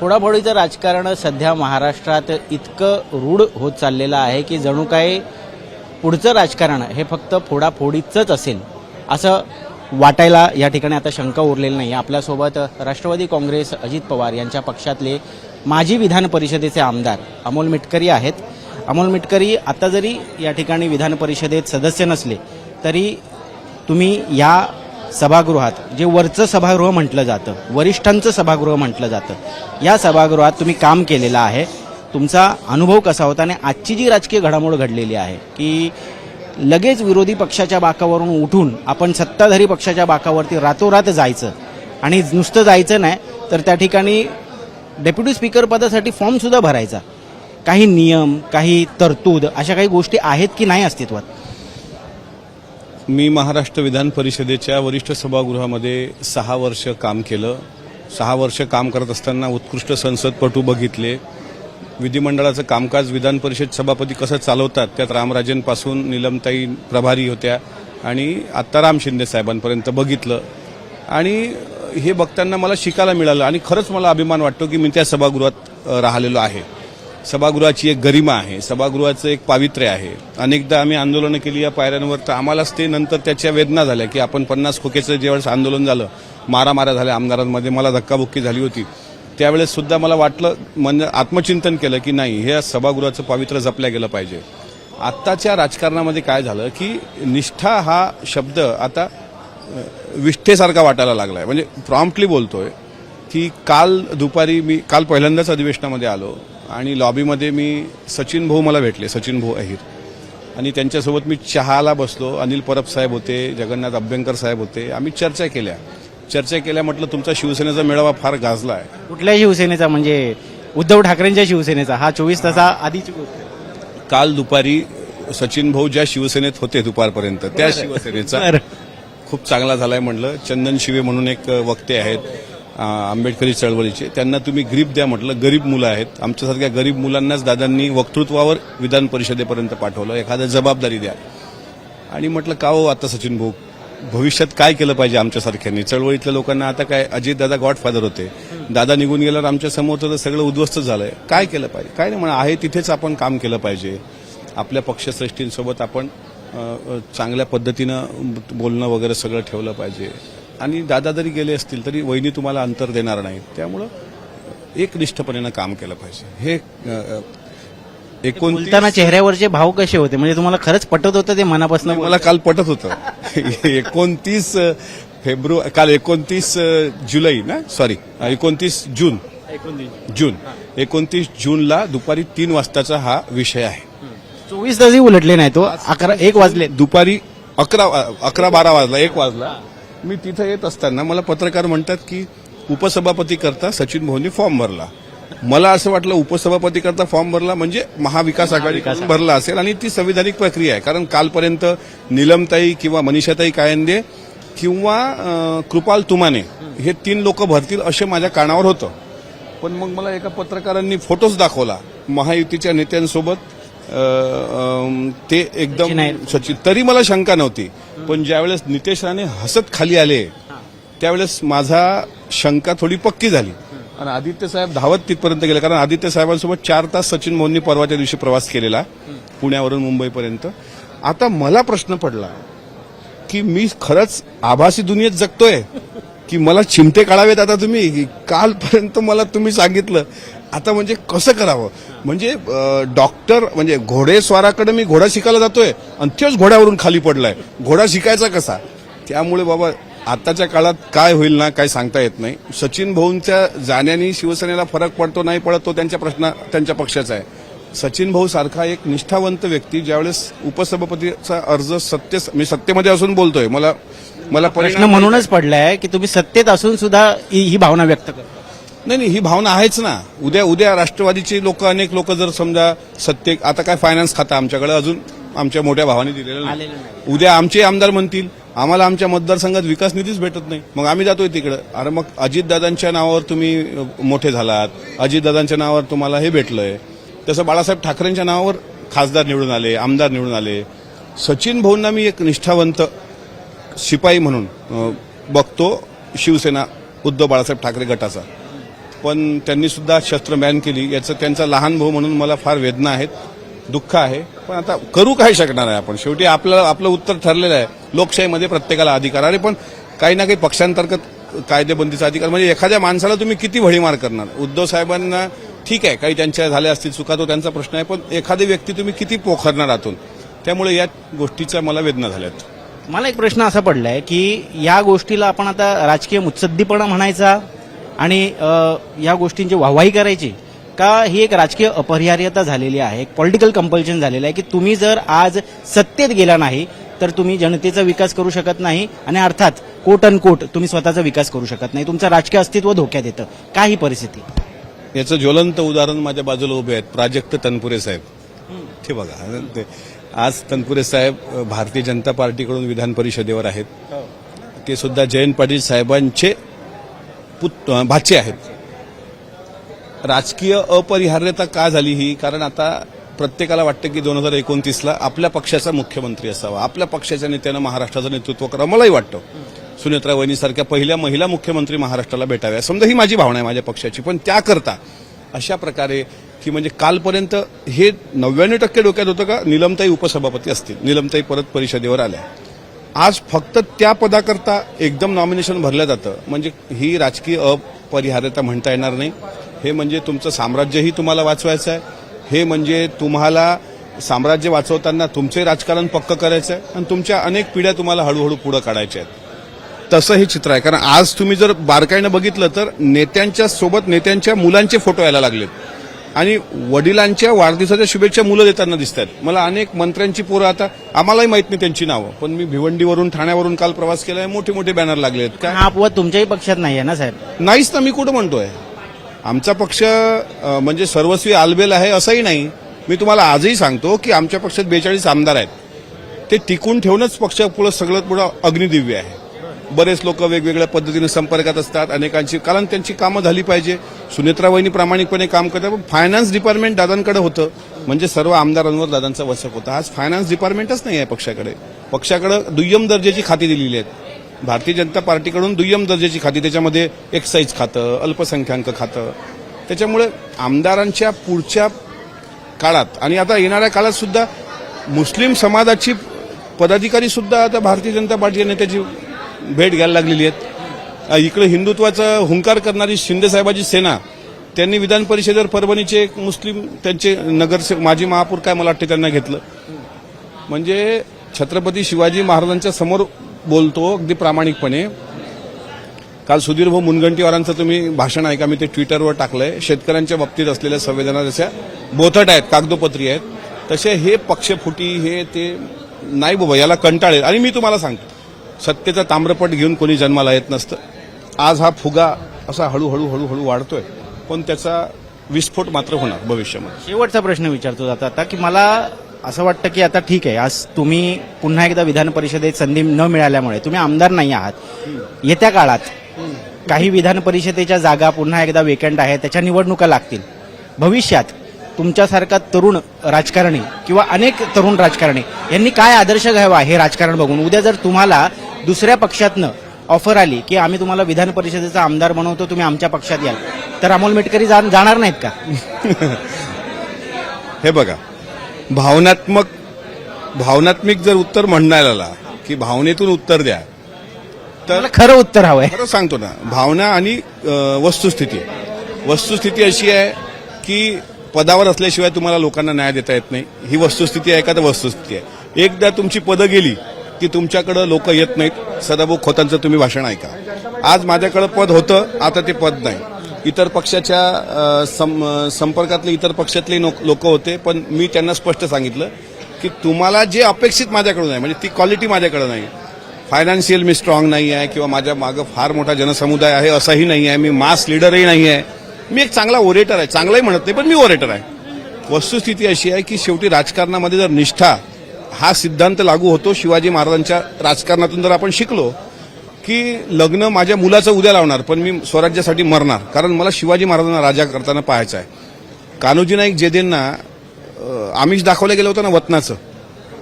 फोडाफोडीचं राजकारण सध्या महाराष्ट्रात इतकं रूढ होत चाललेलं आहे की जणू काय पुढचं राजकारण हे फक्त फोडाफोडीचंच असेल असं वाटायला या ठिकाणी आता शंका उरलेली नाही. आपल्यासोबत राष्ट्रवादी काँग्रेस अजित पवार यांच्या पक्षातले माजी विधान परिषदेचे आमदार अमोल मिटकरी आहेत. अमोल मिटकरी आता जरी या ठिकाणी विधान परिषदेत सदस्य नसले तरी तुम्ही या सभागृहात जे वरचं सभागृह म्हटलं जातं, वरिष्ठांचं सभागृह म्हटलं जातं, या सभागृहात तुम्ही काम केलेलं आहे. तुमचा अनुभव कसा होता आणि आजची जी राजकीय घडामोड घडलेली आहे की लगेच विरोधी पक्षाच्या बाकावरून उठून आपण सत्ताधारी पक्षाच्या बाकावरती रातोरात जायचं आणि नुसतं जायचं नाही तर त्या ठिकाणी डेप्युटी स्पीकर पदासाठी फॉर्मसुद्धा भरायचा, काही नियम, काही तरतूद अशा काही गोष्टी आहेत की नाही अस्तित्वात? मी महाराष्ट्र विधान परिषदेच्या वरिष्ठ सभागृहामध्ये 6 वर्ष काम केलं. 6 वर्ष काम करत असताना उत्कृष्ट संसदपटू बघितले. विधिमंडळाचं कामकाज विधान परिषद सभापती कसं चालवतात त्यात रामराजेंपासून नीलमताई प्रभारी होत्या आणि आत्ता राम शिंदे साहेबांपर्यंत बघितलं आणि हे बघताना मला शिकायला मिळालं आणि खरंच मला अभिमान वाटतो की मी त्या सभागृहात राहिलेलो आहे. सभागृहाची एक गरिमा आहे, सभागृहाचं एक पावित्र्य आहे. अनेकदा आम्ही आंदोलनं केली या पायऱ्यांवर तर आम्हालाच ते नंतर त्याच्या वेदना झाल्या की आपण 50 खोकेचं ज्यावेळेस आंदोलन झालं, मारामाऱ्या झाल्या आमदारांमध्ये, मला धक्काबुक्की झाली होती, त्यावेळेस सुद्धा मला वाटलं, म्हणजे आत्मचिंतन केलं की नाही, हे सभागृहाचं पावित्र्य जपल्या गेलं पाहिजे. आत्ताच्या राजकारणामध्ये काय झालं की निष्ठा हा शब्द आता विष्ठेसारखा वाटायला लागलाय. म्हणजे प्रॉम्प्टली बोलतोय की काल काल पहिल्यांदाच अधिवेशनामध्ये आलो आणि लॉबीमध्ये मी सचिन भाऊ मला भेटले, सचिन भाऊ अहिर, आणि त्यांच्यासोबत मी चहाला बसलो. अनिल परब साहेब होते, जगन्नाथ अभ्यंकर साहेब होते. आम्ही चर्चा केल्या. म्हटलं तुमचा शिवसेनेचा मेळावा फार गाजला आहे. कुठल्या शिवसेनेचा? म्हणजे उद्धव ठाकरेंच्या शिवसेनेचा? हा 24 तासा आधीची गोष्ट. काल दुपारी सचिन भाऊ ज्या शिवसेनेत होते दुपारपर्यंत त्या शिवसेनेचा खूप चांगला झालाय म्हणलं. चंदन शिवे म्हणून एक वक्ते आहेत आंबेडकरी चळवळीचे, त्यांना तुम्ही ग्रीप द्या म्हटलं. गरीब मुलं आहेत, आमच्यासारख्या गरीब मुलांनाच दादांनी वक्तृत्वावर विधान परिषदेपर्यंत पाठवलं. एखादं जबाबदारी द्या. आणि म्हटलं का हो आता सचिन भाऊ, भविष्यात काय केलं पाहिजे आमच्यासारख्यांनी? चळवळीतल्या लोकांना आता काय, अजित दादा गॉडफादर होते, दादा निघून गेल्यावर आमच्या समोरचं सगळं उद्ध्वस्त झालंय, काय केलं पाहिजे? काय नाही म्हणा, आहे तिथेच आपण काम केलं पाहिजे. आपल्या पक्षश्रेष्ठींसोबत आपण चांगल्या पद्धतीनं बोलणं वगैरे सगळं ठेवलं पाहिजे. आणि दादा जरी गेले असतील तरी वहिनी तुम्हाला अंतर देणार नाहीत, त्यामुळं एकनिष्ठपणे काम केलं पाहिजे. हे बोलताना चेहऱ्यावरचे भाव कसे होते? म्हणजे तुम्हाला खरंच पटत होतं ते मनापासून? मला काल पटत होतं. 29 फेब्रुवारी, काल 29 जुलै ना, सॉरी 29 जून 29 जूनला दुपारी 3 वाजताचा हा विषय आहे. 24 तासही उलटले नाही, तो 1 वाजले. दुपारी 11-12 वाजला, 1 वाजला. मी तिथं येत असताना मला पत्रकार म्हणतात की उपसभापती करता सचिन भाऊंनी फॉर्म भरला. मला असं वाटलं उपसभापती करता फॉर्म भरला म्हणजे महाविकास आघाडी भरला असेल आणि ती संविधानिक प्रक्रिया आहे. कारण कालपर्यंत नीलमताई किंवा मनीषाताई कायंदे किंवा कृपाल तुमाने हे 3 लोक भरतील असे माझ्या कानावर होतं. पण मग मला एका पत्रकारांनी फोटोज दाखवला महायुतीच्या नेत्यांसोबत, ते एकदम सचिन, तरी मला शंका नव्हती. पण ज्यावेळेस नितेश राणे हसत खाली आले त्यावेळेस माझा शंका थोडी पक्की झाली आणि आदित्य साहेब धावत तिथपर्यंत गेले. कारण आदित्य साहेबांसोबत 4 तास सचिन भाऊंनी परवाच्या दिवशी प्रवास केलेला पुण्यावरून मुंबईपर्यंत. आता मला प्रश्न पडला की मी खरंच आभासी दुनियेत जगतोय की मला चिमटे काढावेत आता तुम्ही? कालपर्यंत मला तुम्ही सांगितलं, आता म्हणजे कसं करावं? म्हणजे डॉक्टर म्हणजे घोडेस्वाराकडे मी घोडा शिकायला जातोय आणि तेच घोड्यावरून खाली पडलाय. घोडा शिकायचा कसा? त्यामुळे बाबा आताच्या काळात काय होईल ना काय सांगता येत नाही. सचिन भाऊंच्या जाण्याने शिवसेनेला फरक पडतो नाही पडत तो त्यांच्या पक्षाचा आहे. सचिन भाऊ सारखा एक निष्ठावंत व्यक्ती ज्यावेळेस उपसभापतीचा अर्ज मी सत्तेमध्ये असून बोलतोय, मला प्रश्न म्हणूनच पडलाय की तुम्ही सत्तेत असून सुद्धा ही भावना व्यक्त करता. नाही, ही भावना आहेच ना. उद्या राष्ट्रवादीचे लोक, अनेक लोक जर समजा सत्तेत, आता काय फायनान्स खाता आमच्याकडे अजून आमच्या मोठ्या भावाने दिलेलं नाही. उद्या आमचे आमदार म्हणतील आम्हाला आमच्या मतदारसंघात विकास निधीच भेटत नाही, मग आम्ही जातोय तिकडे. अरे मग अजितदादांच्या नावावर तुम्ही मोठे झालात, अजितदादांच्या नावावर तुम्हाला हे भेटलंय, तसं बाळासाहेब ठाकरेंच्या नावावर खासदार निवडून आले, आमदार निवडून आले. सचिन भाऊंना मी एक निष्ठावंत शिपाई म्हणून बघतो शिवसेना उद्धव बाळासाहेब ठाकरे गटाचा. पण त्यांनी सुद्धा शस्त्र बॅन केली. याचं त्यांचा लहान भाऊ म्हणून मला फार वेदना आहेत, दुःख आहे. पण आता करू काय शकणार आहे आपण. शेवटी आपलं उत्तर ठरलेलं आहे. लोकशाहीमध्ये प्रत्येकाला अधिकार. अरे पण काही ना काही पक्षांतर्गत कायदेबंदीचा अधिकार म्हणजे एखाद्या माणसाला तुम्ही किती भडीमार करणार. उद्धव साहेबांना ठीक आहे, काही त्यांच्या झाल्या असतील चुका, तो त्यांचा प्रश्न आहे, पण एखादी व्यक्ती तुम्ही किती पोखरणार आतून. त्यामुळे या गोष्टीच्या मला वेदना झाल्यात. मला एक प्रश्न असा पडलाय की या गोष्टीला आपण आता राजकीय मुत्सद्दीपणा म्हणायचा आणि या गोष्टींची वाहवाही करायची का ही एक राजकीय अपरिहार्यता झालेली आहे, एक पॉलिटिकल कंपल्शन झालेलं आहे की तुम्ही जर आज सत्तेत गेला नाही तर तुम्ही जनतेचा विकास करू शकत नाही आणि अर्थात कोट अन कोट तुम्ही स्वतःचा विकास करू शकत नाही, तुमचं राजकीय अस्तित्व धोक्यात येतं. काय ही परिस्थिती? याचं ज्वलंत उदाहरण माझ्या बाजूला उभे आहेत प्राजक्त तनपुरे साहेब. ते बघा, आज तनपुरे साहेब भारतीय जनता पार्टीकडून विधान परिषदेवर आहेत. ते सुद्धा जयंत पाटील साहेबांचे भाचे आहेत. राजकीय अपरिहार्यता का झाली ही? कारण आता प्रत्येकाला वाटतं की 2029ला आपल्या पक्षाचा मुख्यमंत्री असावा, आपल्या पक्षाच्या नेत्यानं महाराष्ट्राचं नेतृत्व करावं. मलाही वाटतं सुनेत्रा वहिनीसारख्या पहिल्या महिला मुख्यमंत्री महाराष्ट्राला भेटाव्या, समजा ही माझी भावना आहे माझ्या पक्षाची. पण त्याकरता अशा प्रकारे की म्हणजे कालपर्यंत हे 99% डोक्यात होतं का नीलमताई उपसभापती असतील, नीलमताई परत परिषदेवर आल्या. आज फक्त त्या पदाकरता एकदम नॉमिनेशन भरलं जातं. म्हणजे ही राजकीय अपरिहार्यता म्हणता येणार नाही. हे म्हणजे तुमचं साम्राज्यही तुम्हाला वाचवायचं आहे. हे म्हणजे तुम्हाला साम्राज्य वाचवताना तुमचे राजकारण पक्क करायचं आहे आणि तुमच्या अनेक पिढ्या तुम्हाला हळूहळू पुढे काढायच्या आहेत. तसं हे चित्र आहे. कारण आज तुम्ही जर बारकाईनं बघितलं तर नेत्यांच्या सोबत नेत्यांच्या मुलांचे फोटो यायला लागलेत आणि वडिलांच्या वाढदिवसाच्या शुभेच्छा मुलं देताना दिसतात. मला अनेक मंत्र्यांची पोरं, आता आम्हालाही माहित नाही त्यांची नावं, पण मी भिवंडीवरून ठाण्यावरून काल प्रवास केलाय, मोठे मोठे बॅनर लागलेत. काय हा अपवाद तुमच्याही पक्षात नाही आहे ना साहेब? नाहीच ना. मी कुठं म्हणतोय आमचा पक्ष म्हणजे सर्वस्वी आलबेल आहे असंही नाही. मी तुम्हाला आजही सांगतो की आमच्या पक्षात 42 आमदार आहेत. ते टिकून ठेवणंच पक्ष पुढं सगळं पुढं अग्निदिव्य आहे. बरेच लोक वेगवेगळ्या पद्धतीने संपर्कात असतात अनेकांची, कारण त्यांची कामं झाली पाहिजे. सुनेत्रा वहिनी प्रामाणिकपणे काम करतात. पण फायनान्स डिपार्टमेंट दादांकडे होतं म्हणजे सर्व आमदारांवर दादांचा वचक होता. आज फायनान्स डिपार्टमेंटच नाही आहे पक्षाकडे. पक्षाकडे दुय्यम दर्जाची खाती दिलेली आहेत. भारतीय जनता पार्टीकडून दुय्यम दर्जाची खाती, त्याच्यामध्ये एक्साईज खातं, अल्पसंख्याक खातं. त्याच्यामुळे आमदारांच्या पुढच्या काळात आणि आता येणाऱ्या काळात सुद्धा मुस्लिम समाजाची पदाधिकारी सुद्धा आता भारतीय जनता पार्टी नेत्याची भेट घ्यायला लागलेली आहेत. इकडे हिंदुत्वाचा हुंकार करणारी शिंदेसाहेबाची सेना, त्यांनी विधान परिषदेवर परभणीचे एक मुस्लिम त्यांचे नगरसेवक माजी महापौर काय मला वाटते त्यांना घेतलं. म्हणजे छत्रपती शिवाजी महाराजांच्या समोर बोलतो अगदी प्रामाणिकपणे. काल सुधीर भाऊ मुनगंटीवारांचं तुम्ही भाषण ऐका, मी ते ट्विटरवर टाकलंय. शेतकऱ्यांच्या बाबतीत असलेल्या संवेदना जशा बोथट आहेत, कागदोपत्री आहेत, तसे हे पक्षफुटी हे ते नाही बाबा, याला कंटाळेल. आणि मी तुम्हाला सांगतो सत्तेचा ताम्रपट घेऊन कोणी जन्माला येत नसतं. आज हा फुगा असा हळूहळू हळूहळू वाढतोय, पण त्याचा विस्फोट मात्र होणार भविष्यामध्ये. शेवटचा प्रश्न विचारतो आता की मला असं वाटतं की आता ठीक आहे, आज तुम्ही पुन्हा एकदा विधान परिषदेत संधी न मिळाल्यामुळे तुम्ही आमदार नाही आहात. येत्या काळात काही विधान परिषदेच्या जागा पुन्हा एकदा वेकंट आहेत, त्याच्या निवडणुका लागतील. भविष्यात तुमच्यासारखा तरुण राजकारणी किंवा अनेक तरुण राजकारणी यांनी काय आदर्श घ्यावा हे राजकारण बघून? उद्या जर तुम्हाला दुसऱ्या पक्षातनं ऑफर आली की आम्ही तुम्हाला विधान परिषदेचा आमदार बनवतो, तुम्ही आमच्या पक्षात याल, तर अमोल मेटकरी जाणार नाहीत का? हे बघा, भावनात्मक जर उत्तर म्हणण्याला आला की भावनेतून उत्तर द्या तर मला खरं उत्तर हवंय. खरं सांगतो ना. भावना आणि वस्तुस्थिती अशी आहे की पदावर असल्याशिवाय तुम्हाला लोकांना न्याय देता येत नाही. ही वस्तुस्थिती आहे का? तर वस्तुस्थिती आहे. एकदा तुमची पदं गेली की तुमच्याकडे लोक येत नाहीत. सदाभाऊ खोतांचं तुम्ही भाषण ऐका. आज माझ्याकडे पद होतं, आता ते पद नाही. इतर पक्षाच्या संपर्कातले इतर पक्षातले लोक होते, पण मी त्यांना स्पष्ट सांगितलं की तुम्हाला जे अपेक्षित माझ्याकडून आहे, म्हणजे ती क्वालिटी माझ्याकडे नाही. फायनान्शियल मी स्ट्रॉंग नाही आहे किंवा माझ्या मागं फार मोठा जनसमुदाय आहे असंही नाही आहे. मी मास लीडरही नाही आहे. मी एक चांगला ओरेटर आहे, चांगलाही म्हणत नाही, पण मी ओरेटर आहे. वस्तुस्थिती अशी आहे की शेवटी राजकारणामध्ये जर निष्ठा हा सिद्धांत लागू होतो. शिवाजी महाराजांच्या राजकारणातून जर आपण शिकलो की लग्न माझ्या मुलाचं उद्या लावणार, पण मी स्वराज्यासाठी मरणार, कारण मला शिवाजी महाराजांना राजा करताना पाहायचं आहे. कान्होजी नाईक जेदेंना आमिष दाखवलं गेलं होतं ना वतनाचं,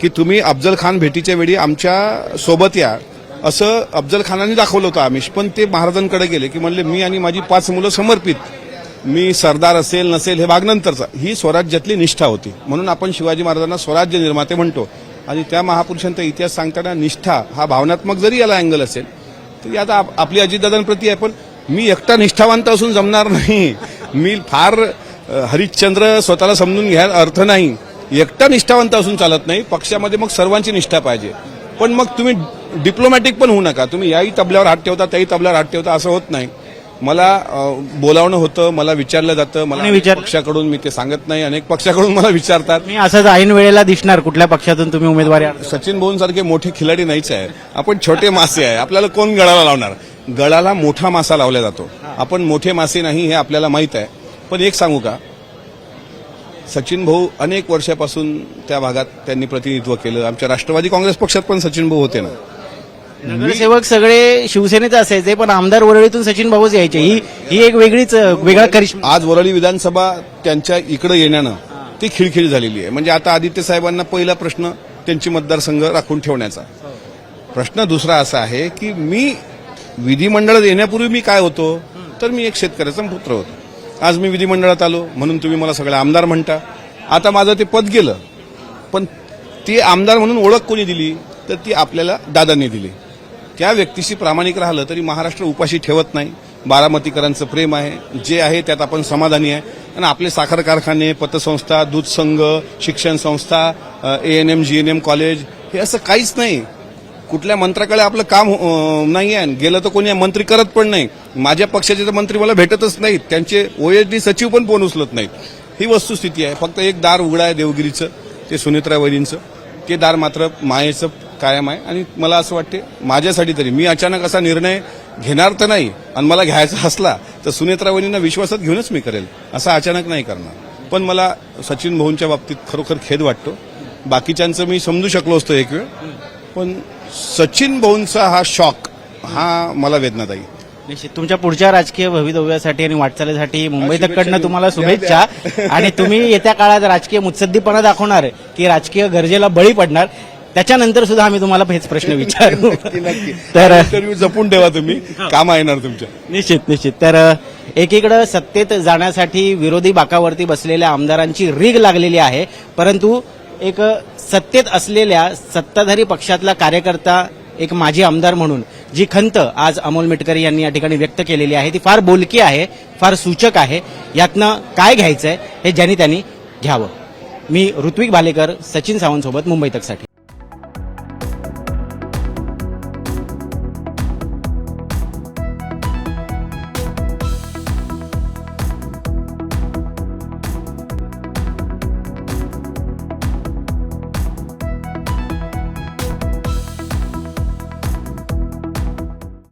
की तुम्ही अफजल खान भेटीच्या वेळी आमच्या सोबत या, असं अफजल खानाने दाखवलं होतं आमिष. पण ते महाराजांकडे गेले की म्हणले मी आणि माझी 5 मुलं समर्पित मी सरदार असेल नसेल हे भाग नंतरचा, ही स्वराज्यातली निष्ठा होती. म्हणून आपण शिवाजी महाराजांना स्वराज्य निर्माते म्हणतो. आणि त्या महापुरुषांचा इतिहास सांगताना निष्ठा हा भावनात्मक जरी याला अँगल असेल तरी आता आपली अजितदादांप्रती आहे. पण मी एकटा निष्ठावंत असून जमणार नाही. मी फार हरिश्चंद्र स्वतःला समजून घ्यायला अर्थ नाही. एकटा निष्ठावंत असून चालत नाही. पक्षामध्ये मग सर्वांची निष्ठा पाहिजे. पण मग तुम्ही डिप्लोमॅटिक पण होऊ नका. तुम्ही याही तबल्यावर हात ठेवता त्याही तबल्यावर हात ठेवता असं होत नाही. मला बोलावणं होतं, मला विचारलं जातं, मला अनेक पक्षाकडून, मी ते सांगत नाही, अनेक पक्षाकडून मला विचारतात. मी असंच ऐन वेळेला दिसणार कुठल्या पक्षातून तुम्ही उमेदवारी सचिन भाऊंसारखे मोठे खिलाडी नाहीच आहे. आपण छोटे मासे आहे. आपल्याला कोण गळाला लावणार? गळाला मोठा मासा लावला जातो. आपण मोठे मासे नाही हे आपल्याला माहित आहे. पण एक सांगू का, सचिन भाऊ अनेक वर्षापासून त्या भागात त्यांनी प्रतिनिधित्व केलं. आमच्या राष्ट्रवादी काँग्रेस पक्षात पण सचिन भाऊ होते ना. नगरसेवक सगळे शिवसेनेचे असायचे, पण आमदार वरळीतून सचिन भाऊच यायचे. ही एक वेगळा करिश्मा. आज वरळी विधानसभा त्यांच्या इकडे येण्यानं ती खिळखिळ झालेली आहे. म्हणजे आता आदित्य साहेबांना पहिला प्रश्न त्यांची मतदारसंघ राखून ठेवण्याचा. प्रश्न दुसरा असा आहे की मी विधिमंडळात येण्यापूर्वी मी काय होतो, तर मी एक शेतकऱ्याचा पुत्र होतो. आज मी विधिमंडळात आलो म्हणून तुम्ही मला सगळे आमदार म्हणता. आता माझं ते पद गेलं, पण ते आमदार म्हणून ओळख कोणी दिली, तर ती आपल्याला दादांनी दिली. त्या व्यक्तीशी प्रामाणिक राहिलं तरी महाराष्ट्र उपाशी ठेवत नाही. बारामतीकरांचं प्रेम आहे, जे आहे त्यात आपण समाधानी आहे. आणि आपले साखर कारखाने, पतसंस्था, दूध संघ, शिक्षण संस्था, ANM GNM कॉलेज, हे असं काहीच नाही. कुठल्या मंत्र्याकडे आपलं काम नाही आहे. गेलं तर कोणी मंत्री करत पण नाही. माझ्या पक्षाचे तर मंत्री मला भेटतच नाहीत. त्यांचे OSD सचिव पण फोन उचलत नाहीत. ही वस्तुस्थिती आहे. फक्त एक दार उघडं आहे देवगिरीचं, ते सुनेत्रा वहिनींचं. ते दार मात्र मायेचं कायम आहे. आणि मला असं वाटते, माझ्यासाठी तरी, मी अचानक असा निर्णय घेणार तर नाही, आणि मला घ्यायचा असला तर सुनेत्रा वहिनींना विश्वासात घेऊनच मी करेल. असा अचानक नाही करणार. पण मला सचिन भाऊंच्या बाबतीत खरोखर खेद वाटतो. बाकीच्यांचं मी समजू शकलो असतो एक वेळ, पण सचिन भाऊंचा हा शॉक, हा मला वेदनादायी. निश्चित तुमच्या पुढच्या राजकीय भवितव्यासाठी आणि वाटचालीसाठी मुंबई तककडनं तुम्हाला शुभेच्छा. आणि तुम्ही येत्या काळात राजकीय मुत्सद्दीपणा दाखवणार की राजकीय गरजेला बळी पडणार, त्याच्यानंतर सुद्धा आम्ही तुम्हाला हेच प्रश्न विचारू. तर इंटरव्ह्यू जपून ठेवा, तुम्ही कामा येणार तुमच्या. निश्चित. तर एकीकडे सत्तेत जाण्यासाठी विरोधी बाकावरती बसलेल्या आमदारांची रीग लागलेली आहे, परंतु एक सत्तेत असलेल्या सत्ताधारी पक्षातला कार्यकर्ता, एक माजी आमदार म्हणून जी खंत आज अमोल मिटकरी यांनी या ठिकाणी व्यक्त केलेली आहे ती फार बोलकी आहे, फार सूचक आहे. यातनं काय घ्यायचंय हे ज्यांनी त्यांनी घ्यावं. मी ऋत्विक भालेकर, सचिन सावंतसोबत मुंबई तकसाठी.